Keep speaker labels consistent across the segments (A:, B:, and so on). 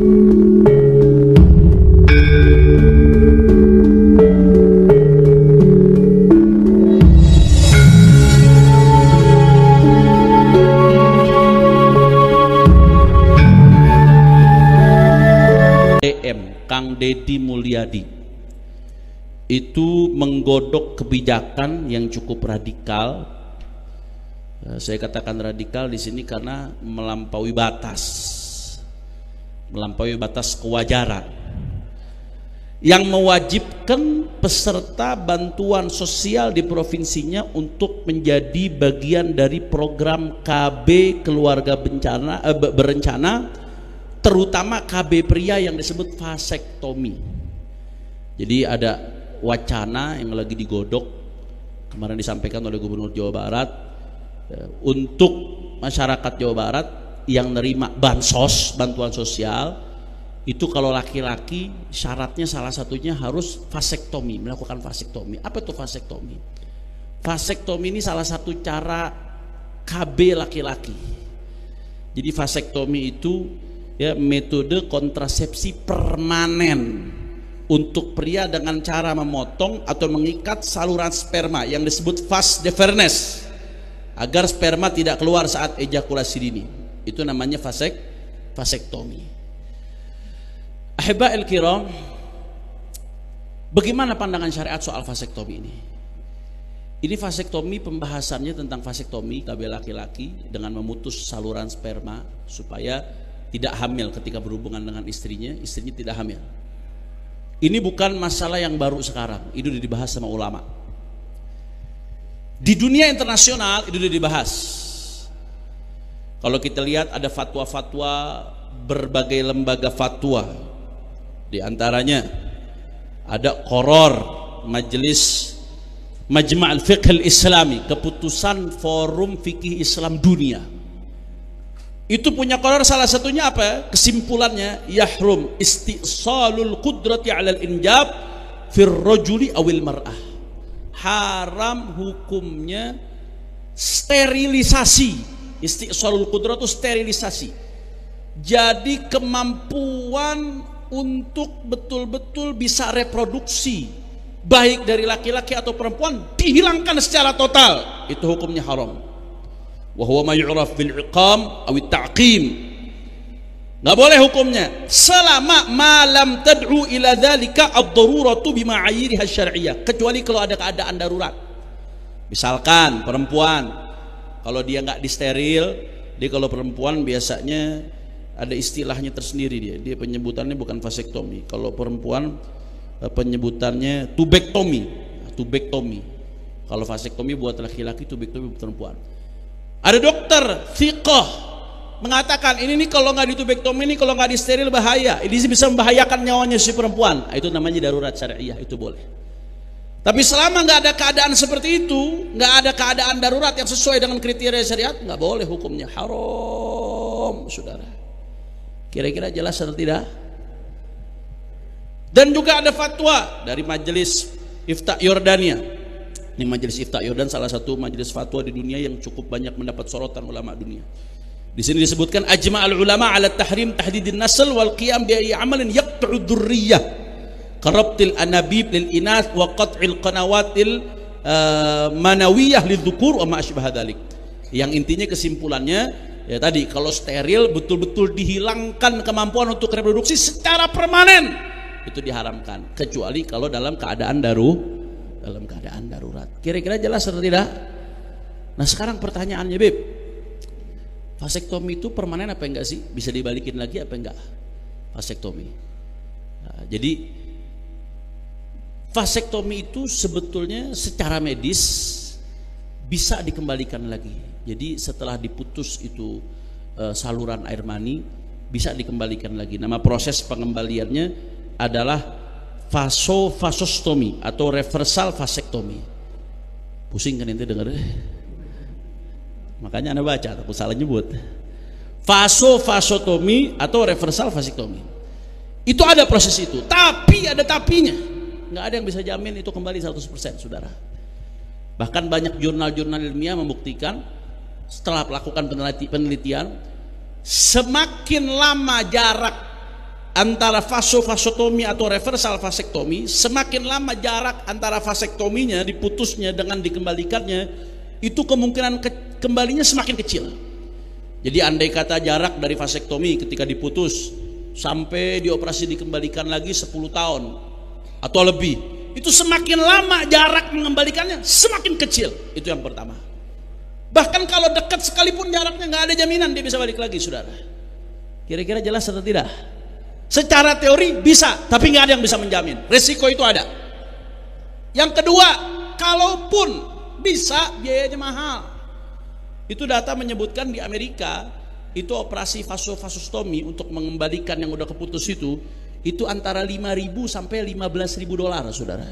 A: Kang Deddy Mulyadi itu menggodok kebijakan yang cukup radikal. Saya katakan radikal di sini karena melampaui batas kewajaran, yang mewajibkan peserta bantuan sosial di provinsinya untuk menjadi bagian dari program KB keluarga berencana, terutama KB pria yang disebut vasektomi. Jadi ada wacana yang lagi digodok, kemarin disampaikan oleh Gubernur Jawa Barat, untuk masyarakat Jawa Barat yang nerima bansos, bantuan sosial, itu kalau laki-laki syaratnya salah satunya harus vasektomi, melakukan vasektomi. Apa itu vasektomi? Vasektomi ini salah satu cara KB laki-laki. Jadi vasektomi itu ya metode kontrasepsi permanen untuk pria dengan cara memotong atau mengikat saluran sperma yang disebut vas deferens agar sperma tidak keluar saat ejakulasi dini. Itu namanya vasektomi. Ahiba'il kiram, bagaimana pandangan syariat soal vasektomi ini? Ini vasektomi, pembahasannya tentang vasektomi KB laki-laki dengan memutus saluran sperma supaya tidak hamil ketika berhubungan dengan istrinya tidak hamil. Ini bukan masalah yang baru sekarang, itu sudah dibahas sama ulama. Di dunia internasional itu sudah dibahas. Kalau kita lihat ada fatwa-fatwa berbagai lembaga fatwa. Di antaranya ada Qoror Majelis Majma' al-Fiqh al-Islami, keputusan Forum Fikih Islam Dunia. Itu punya Qoror, salah satunya apa? Kesimpulannya, yahrum istisalul qudrati 'alal injab fir rajuli awil mar'ah. Haram hukumnya sterilisasi. Istisalul qudrat itu sterilisasi. Jadi kemampuan untuk betul-betul bisa reproduksi baik dari laki-laki atau perempuan dihilangkan secara total. Itu hukumnya haram. Wa huwa ma yu'raf bil iqam aw ta'qim. Enggak boleh hukumnya selama malam tad'u ila dzalika ad-daruratu bima'ayiriha syar'iyyah, kecuali kalau ada keadaan darurat. Misalkan perempuan kalau dia enggak disteril, dia kalau perempuan biasanya ada istilahnya tersendiri, dia penyebutannya bukan vasektomi. Kalau perempuan penyebutannya tubektomi. Kalau vasektomi buat laki-laki, tubektomi buat perempuan. Ada dokter fiqh mengatakan ini nih kalau nggak ditubektomi, ini kalau nggak disteril bahaya, ini bisa membahayakan nyawanya si perempuan. Itu namanya darurat syariah, itu boleh. Tapi selama nggak ada keadaan seperti itu, nggak ada keadaan darurat yang sesuai dengan kriteria syariat, nggak boleh hukumnya, haram, saudara. Kira-kira jelas atau tidak? Dan juga ada fatwa dari Majelis Ifta Yordania. Ini Majelis Ifta Yordan salah satu majelis fatwa di dunia yang cukup banyak mendapat sorotan ulama dunia. Di sini disebutkan ajma'al ulama 'ala tahrim tahdidin nasl wal qiyam bi ayyi 'amalin yaqta'u dzurriyyah karabtil anabib lil inath wa qat'il qanawatil manawiyah lidzukur wa ma asybah dzalik. Yang intinya kesimpulannya ya tadi, kalau steril betul-betul dihilangkan kemampuan untuk reproduksi secara permanen, itu diharamkan, kecuali kalau dalam keadaan darurat. Kira-kira jelas atau tidak? Nah sekarang pertanyaannya, Beb, vasektomi itu permanen apa enggak sih? Bisa dibalikin lagi apa enggak vasektomi? Nah, jadi vasektomi itu sebetulnya secara medis bisa dikembalikan lagi. Jadi setelah diputus itu saluran air mani, bisa dikembalikan lagi. Nama proses pengembaliannya adalah vasostomi atau reversal vasektomi. Pusing kan ente dengar? Makanya Anda baca, takut salah nyebut. Vasotomi atau reversal vasektomi. Itu ada proses itu, tapi ada tapinya. Nggak ada yang bisa jamin itu kembali 100%, saudara. Bahkan banyak jurnal-jurnal ilmiah membuktikan setelah melakukan penelitian, semakin lama jarak antara vasovasotomi atau reversal vasektomi, semakin lama jarak antara vasektominya, diputusnya dengan dikembalikannya, itu kemungkinan kembalinya semakin kecil. Jadi andai kata jarak dari vasektomi ketika diputus sampai dioperasi dikembalikan lagi 10 tahun atau lebih, itu semakin lama jarak mengembalikannya semakin kecil. Itu yang pertama. Bahkan kalau dekat sekalipun jaraknya, nggak ada jaminan dia bisa balik lagi, saudara. Kira-kira jelas atau tidak? Secara teori bisa, tapi nggak ada yang bisa menjamin. Resiko itu ada. Yang kedua, kalaupun bisa, biayanya mahal. Itu data menyebutkan di Amerika, itu operasi vasovasostomi untuk mengembalikan yang udah keputus itu antara 5.000 sampai 15.000 dolar, saudara.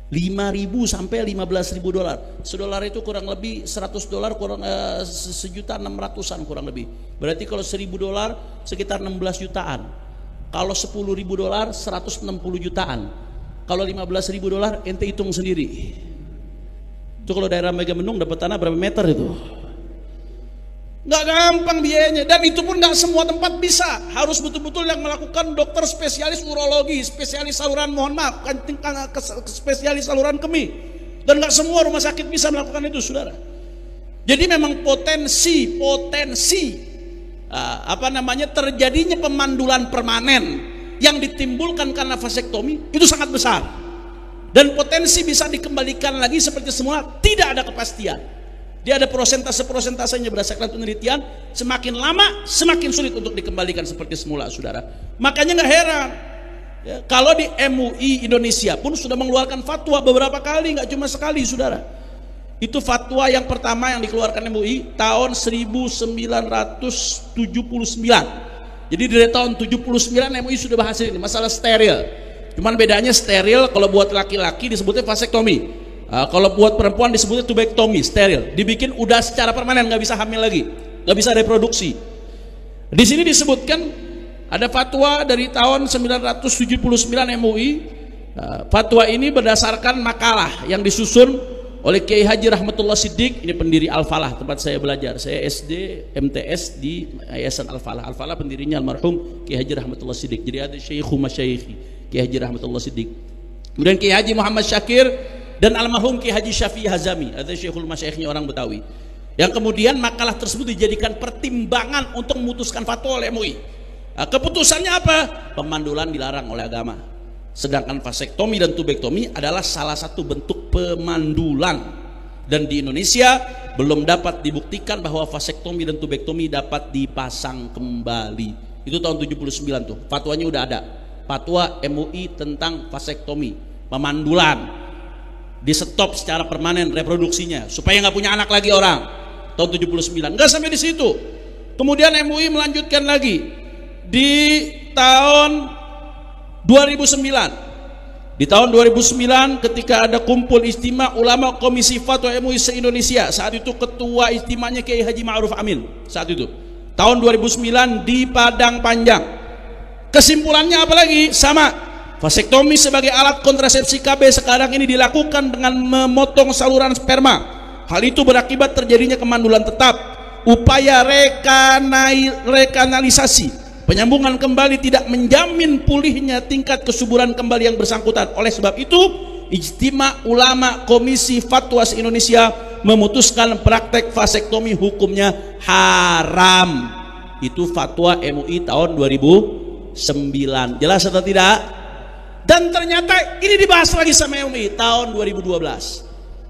A: 5.000 sampai 15.000 dolar. $1 itu kurang lebih 100 dolar, kurang 1.600.000-an kurang lebih. Berarti kalau 1.000 dolar sekitar 16 jutaan. Kalau 10.000 dolar 160 jutaan. Kalau 15.000 dolar ente hitung sendiri. Itu kalau daerah Megamendung dapat tanah berapa meter itu? Nggak gampang biayanya, dan itu pun nggak semua tempat bisa. Harus betul-betul yang melakukan dokter spesialis urologi, spesialis saluran, mohon maaf, spesialis saluran kemih. Dan nggak semua rumah sakit bisa melakukan itu, saudara. Jadi memang potensi terjadinya pemandulan permanen yang ditimbulkan karena vasektomi itu sangat besar. Dan potensi bisa dikembalikan lagi seperti semula tidak ada kepastian. Dia ada prosentase-prosentasenya berdasarkan penelitian. Semakin lama semakin sulit untuk dikembalikan seperti semula, saudara. Makanya nggak heran ya, kalau di MUI Indonesia pun sudah mengeluarkan fatwa beberapa kali, nggak cuma sekali, saudara. Itu fatwa yang pertama yang dikeluarkan MUI tahun 1979. Jadi dari tahun 79 MUI sudah bahas ini masalah steril. Cuman bedanya steril kalau buat laki-laki disebutnya vasektomi. Kalau buat perempuan disebutnya tubektomi, steril. Dibikin udah secara permanen, nggak bisa hamil lagi, nggak bisa reproduksi. Di sini disebutkan ada fatwa dari tahun 1979 MUI. Fatwa ini berdasarkan makalah yang disusun oleh Kiai Haji Rahmatullah Siddiq. Ini pendiri Al-Falah, tempat saya belajar. Saya SD MTS di Yayasan Al-Falah. Al-Falah pendirinya almarhum Kiai Haji Rahmatullah Siddiq. Jadi ada Syekhu Masyayikhi Kiai Haji Rahmatullah Siddiq. Kemudian Kiai Haji Muhammad Syakir dan almarhum Kiai Haji Syafi'i Hazami, ada Syekhul Masyayikhnya orang Betawi. Yang kemudian makalah tersebut dijadikan pertimbangan untuk memutuskan fatwa oleh MUI. Keputusannya apa? Pemandulan dilarang oleh agama. Sedangkan vasektomi dan tubektomi adalah salah satu bentuk pemandulan. Dan di Indonesia belum dapat dibuktikan bahwa vasektomi dan tubektomi dapat dipasang kembali. Itu tahun 79 tuh. Fatwanya udah ada. Fatwa MUI tentang vasektomi, pemandulan. Di stop secara permanen reproduksinya supaya nggak punya anak lagi orang, tahun 79. Nggak sampai di situ, kemudian MUI melanjutkan lagi di tahun 2009. Di tahun 2009 ketika ada kumpul istimewa ulama Komisi Fatwa MUI se-Indonesia, saat itu ketua istimanya Kiai Haji Ma'ruf Amin. Saat itu tahun 2009 di Padang Panjang. Kesimpulannya apa lagi? Sama. Vasektomi sebagai alat kontrasepsi KB sekarang ini dilakukan dengan memotong saluran sperma. Hal itu berakibat terjadinya kemandulan tetap. Upaya rekanalisasi, penyambungan kembali tidak menjamin pulihnya tingkat kesuburan kembali yang bersangkutan. Oleh sebab itu, Ijtima Ulama Komisi Fatwa se-Indonesia memutuskan praktek vasektomi hukumnya haram. Itu fatwa MUI tahun 2009. Jelas atau tidak? Dan ternyata ini dibahas lagi sama MUI tahun 2012.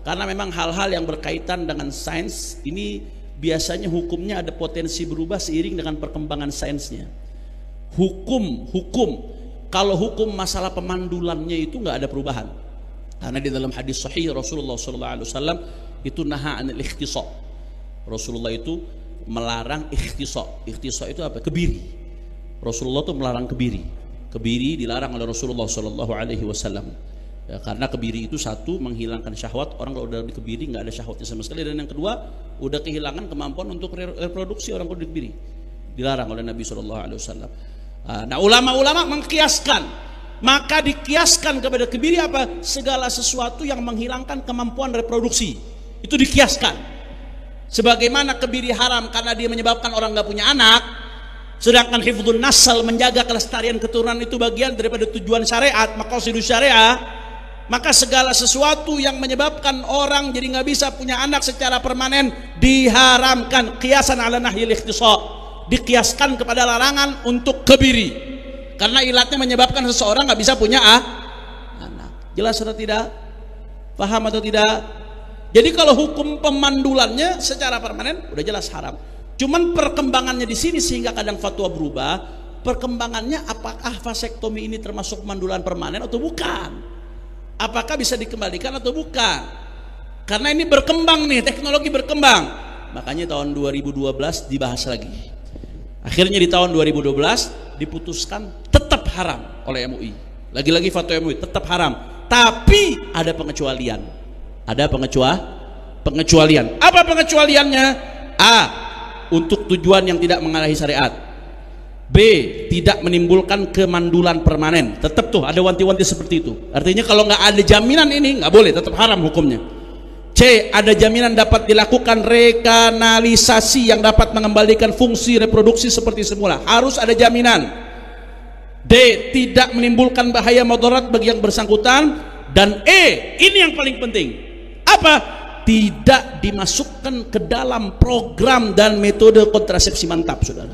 A: Karena memang hal-hal yang berkaitan dengan sains ini biasanya hukumnya ada potensi berubah seiring dengan perkembangan sainsnya. Hukum kalau hukum masalah pemandulannya itu nggak ada perubahan. Karena di dalam hadis sahih Rasulullah SAW itu naha anil ikhtisar. Rasulullah itu melarang ikhtisar. Ikhtisar itu apa? Kebiri. Rasulullah itu melarang kebiri. Kebiri dilarang oleh Rasulullah SAW. Ya, karena kebiri itu satu menghilangkan syahwat. Orang kalau udah dikebiri nggak ada syahwatnya sama sekali. Dan yang kedua udah kehilangan kemampuan untuk reproduksi orang kalau dikebiri. Dilarang oleh Nabi SAW. Nah ulama-ulama mengkiaskan, maka dikiaskan kepada kebiri apa? Segala sesuatu yang menghilangkan kemampuan reproduksi itu dikiaskan. Sebagaimana kebiri haram karena dia menyebabkan orang nggak punya anak, Sedangkan hifdzun nasl, menjaga kelestarian keturunan, itu bagian daripada tujuan syariat, maqasidus syariah. Maka segala sesuatu yang menyebabkan orang jadi nggak bisa punya anak secara permanen diharamkan. Qiyasan ala nahyil ikhtisar, dikiaskan kepada larangan untuk kebiri, karena ilatnya menyebabkan seseorang nggak bisa punya anak. Jelas atau tidak? Paham atau tidak? Jadi kalau hukum pemandulannya secara permanen udah jelas haram. Cuman perkembangannya di sini sehingga kadang fatwa berubah. Perkembangannya, apakah vasektomi ini termasuk pemandulan permanen atau bukan? Apakah bisa dikembalikan atau bukan? Karena ini berkembang nih, teknologi berkembang. Makanya tahun 2012 dibahas lagi. Akhirnya di tahun 2012 diputuskan tetap haram oleh MUI. Lagi-lagi fatwa MUI tetap haram. Tapi ada pengecualian. Ada pengecualian. Apa pengecualiannya? A. Untuk tujuan yang tidak mengalahi syariat. B. Tidak menimbulkan kemandulan permanen. Tetap tuh ada wanti-wanti seperti itu. Artinya kalau nggak ada jaminan ini nggak boleh, tetap haram hukumnya. C. Ada jaminan dapat dilakukan rekanalisasi yang dapat mengembalikan fungsi reproduksi seperti semula. Harus ada jaminan. D. Tidak menimbulkan bahaya mudarat bagi yang bersangkutan. Dan E. Ini yang paling penting. Apa? Tidak dimasukkan ke dalam program dan metode kontrasepsi mantap, saudara.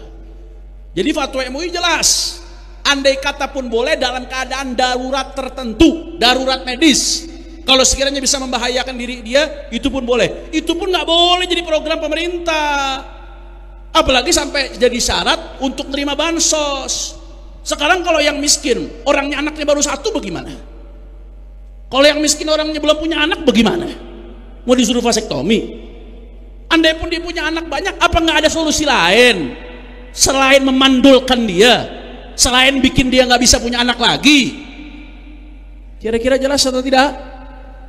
A: Jadi fatwa MUI jelas, andai kata pun boleh dalam keadaan darurat tertentu, darurat medis. Kalau sekiranya bisa membahayakan diri dia, itu pun boleh. Itu pun nggak boleh jadi program pemerintah. Apalagi sampai jadi syarat untuk terima bansos. Sekarang kalau yang miskin, orangnya anaknya baru satu, bagaimana? Kalau yang miskin orangnya belum punya anak, bagaimana? Mau disuruh vasektomi? Andai pun dia punya anak banyak, apa nggak ada solusi lain? Selain memandulkan dia, selain bikin dia nggak bisa punya anak lagi. Kira-kira jelas atau tidak?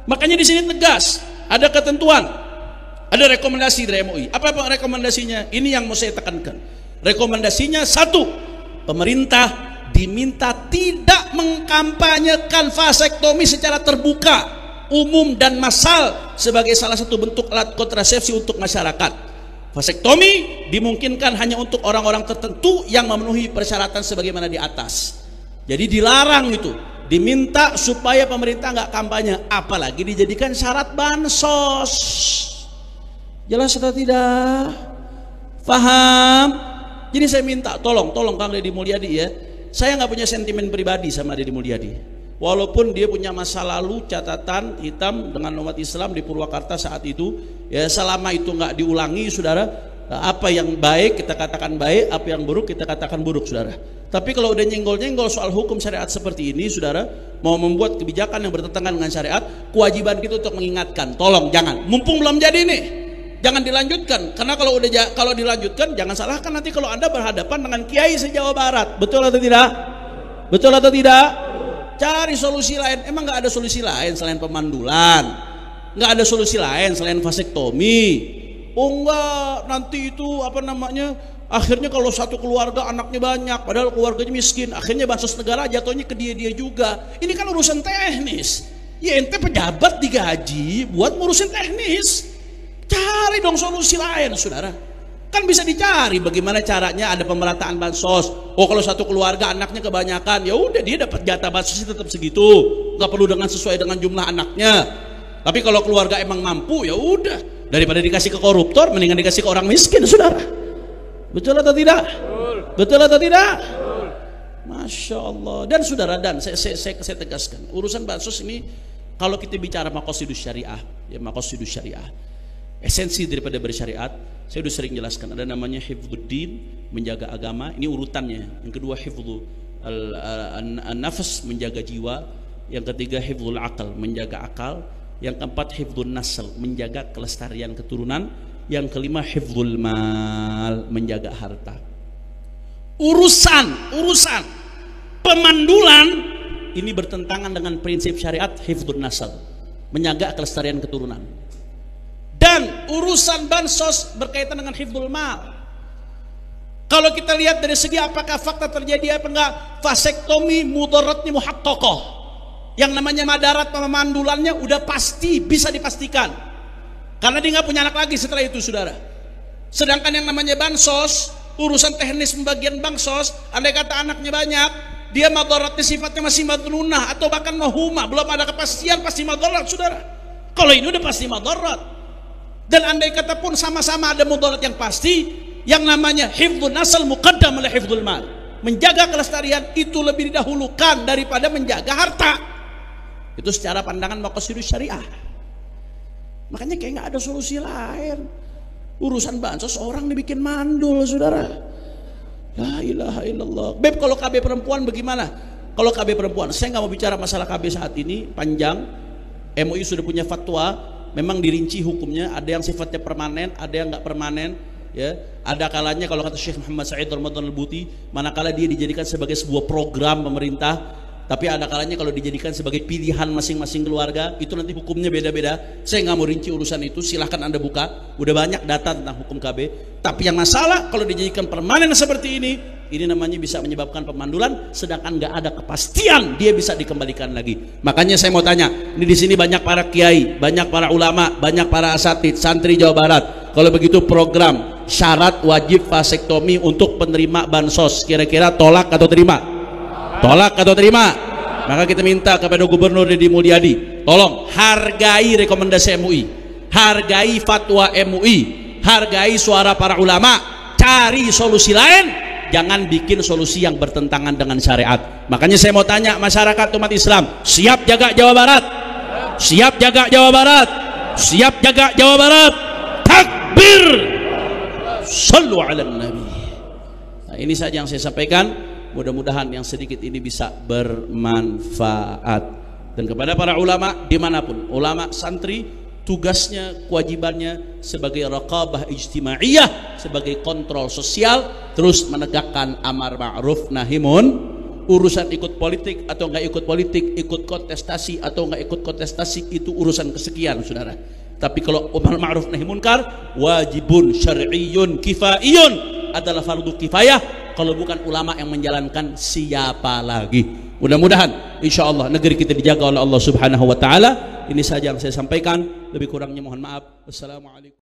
A: Makanya di sini tegas, ada ketentuan, ada rekomendasi dari MUI. Apa rekomendasinya? Ini yang mau saya tekankan. Rekomendasinya satu, pemerintah diminta tidak mengkampanyekan vasektomi secara terbuka, umum dan massal sebagai salah satu bentuk alat kontrasepsi untuk masyarakat. Vasektomi dimungkinkan hanya untuk orang-orang tertentu yang memenuhi persyaratan sebagaimana di atas. Jadi dilarang itu, diminta supaya pemerintah nggak kampanye, apalagi dijadikan syarat bansos. Jelas atau tidak? Paham? Jadi saya minta, tolong Kang Deddy Mulyadi ya. Saya nggak punya sentimen pribadi sama Deddy Mulyadi. Walaupun dia punya masa lalu catatan hitam dengan umat Islam di Purwakarta saat itu, ya selama itu nggak diulangi, saudara, apa yang baik kita katakan baik, apa yang buruk kita katakan buruk, saudara. Tapi kalau udah nyenggol-nyenggol soal hukum syariat seperti ini, saudara, mau membuat kebijakan yang bertentangan dengan syariat, kewajiban kita untuk mengingatkan, tolong jangan, mumpung belum jadi nih, jangan dilanjutkan. Karena kalau dilanjutkan, jangan salahkan nanti kalau Anda berhadapan dengan kiai se-Jawa Barat. Betul atau tidak? Betul atau tidak? Cari solusi lain. Emang nggak ada solusi lain selain pemandulan? Nggak ada solusi lain selain vasektomi? Oh enggak, nanti itu apa namanya, akhirnya kalau satu keluarga anaknya banyak padahal keluarganya miskin, akhirnya bansos negara jatuhnya ke dia juga. Ini kan urusan teknis. Ya ente pejabat digaji buat ngurusin teknis. Cari dong solusi lain, saudara. Kan bisa dicari bagaimana caranya ada pemerataan bansos. Oh kalau satu keluarga anaknya kebanyakan, ya udah dia dapat jatah bansos tetap segitu, nggak perlu dengan sesuai dengan jumlah anaknya. Tapi kalau keluarga emang mampu, ya udah, daripada dikasih ke koruptor mendingan dikasih ke orang miskin, saudara. Betul atau tidak? Betul atau tidak? Masya Allah. Dan saudara, dan saya tegaskan, urusan bansos ini kalau kita bicara maqasidus syariah, ya maqasidus syariah, esensi daripada bersyariat, saya sudah sering jelaskan, ada namanya hifdzuddin, menjaga agama, ini urutannya. Yang kedua hifdzu an-nafs, menjaga jiwa. Yang ketiga hifdzul aqal, menjaga akal. Yang keempat hifdzun nasl, menjaga kelestarian keturunan. Yang kelima hifdzul mal, menjaga harta. Urusan pemandulan ini bertentangan dengan prinsip syariat hifdzun nasl, menjaga kelestarian keturunan. Dan urusan bansos berkaitan dengan hifdzul mal. Kalau kita lihat dari segi apakah fakta terjadi apa enggak, vasektomi mudaratnya muhaqqaqah. Yang namanya madarat pemandulannya udah pasti bisa dipastikan. Karena dia nggak punya anak lagi setelah itu, saudara. Sedangkan yang namanya bansos urusan teknis pembagian bansos, andai kata anaknya banyak, dia madaratnya sifatnya masih madnunah atau bahkan mahuma, belum ada kepastian, pasti madarat, saudara. Kalau ini udah pasti madarat. Dan andai kata pun sama-sama ada mudarat yang pasti, yang namanya hifdzun nasl muqaddam ala hifdzul mal. Menjaga kelestarian itu lebih didahulukan daripada menjaga harta. Itu secara pandangan maqasidus syariah. Makanya kayak nggak ada solusi lain. Urusan bansos orang dibikin mandul, saudara. La ilaha illallah. Beb, kalau KB perempuan bagaimana? Kalau KB perempuan, saya nggak mau bicara masalah KB saat ini, panjang. MUI sudah punya fatwa, memang dirinci hukumnya. Ada yang sifatnya permanen, ada yang nggak permanen. Ya, ada kalanya kalau kata Syekh Muhammad Said Ramadan Al-Buti, manakala dia dijadikan sebagai sebuah program pemerintah, tapi ada kalanya kalau dijadikan sebagai pilihan masing-masing keluarga, itu nanti hukumnya beda-beda. Saya nggak mau rinci urusan itu, silahkan Anda buka, udah banyak data tentang hukum KB. Tapi yang masalah kalau dijadikan permanen seperti ini namanya bisa menyebabkan pemandulan, sedangkan nggak ada kepastian dia bisa dikembalikan lagi. Makanya saya mau tanya, ini di sini banyak para kiai, banyak para ulama, banyak para asatid, santri Jawa Barat. Kalau begitu program syarat wajib vasektomi untuk penerima bansos, kira-kira tolak atau terima? Tolak atau terima? Maka kita minta kepada Gubernur Deddy Mulyadi, tolong hargai rekomendasi MUI, hargai fatwa MUI, hargai suara para ulama, cari solusi lain, jangan bikin solusi yang bertentangan dengan syariat. Makanya saya mau tanya masyarakat umat Islam, siap jaga Jawa Barat? Siap jaga Jawa Barat? Siap jaga Jawa Barat? Takbir! Sallu ala Nabi. Nah, ini saja yang saya sampaikan. Mudah-mudahan yang sedikit ini bisa bermanfaat. Dan kepada para ulama dimanapun, ulama santri, tugasnya, kewajibannya sebagai raqabah ijtimaiyah, sebagai kontrol sosial, terus menegakkan amar ma'ruf nahi munkar. Urusan ikut politik atau enggak ikut politik, ikut kontestasi atau enggak ikut kontestasi, itu urusan kesekian, saudara. Tapi kalau amar ma'ruf nahi munkar wajibun syar'iyyun kifaiyun, adalah fardu kifayah. Kalau bukan ulama yang menjalankan, siapa lagi? Mudah-mudahan insyaallah negeri kita dijaga oleh Allah Subhanahu wa taala. Ini saja yang saya sampaikan, lebih kurangnya mohon maaf. Wassalamualaikum.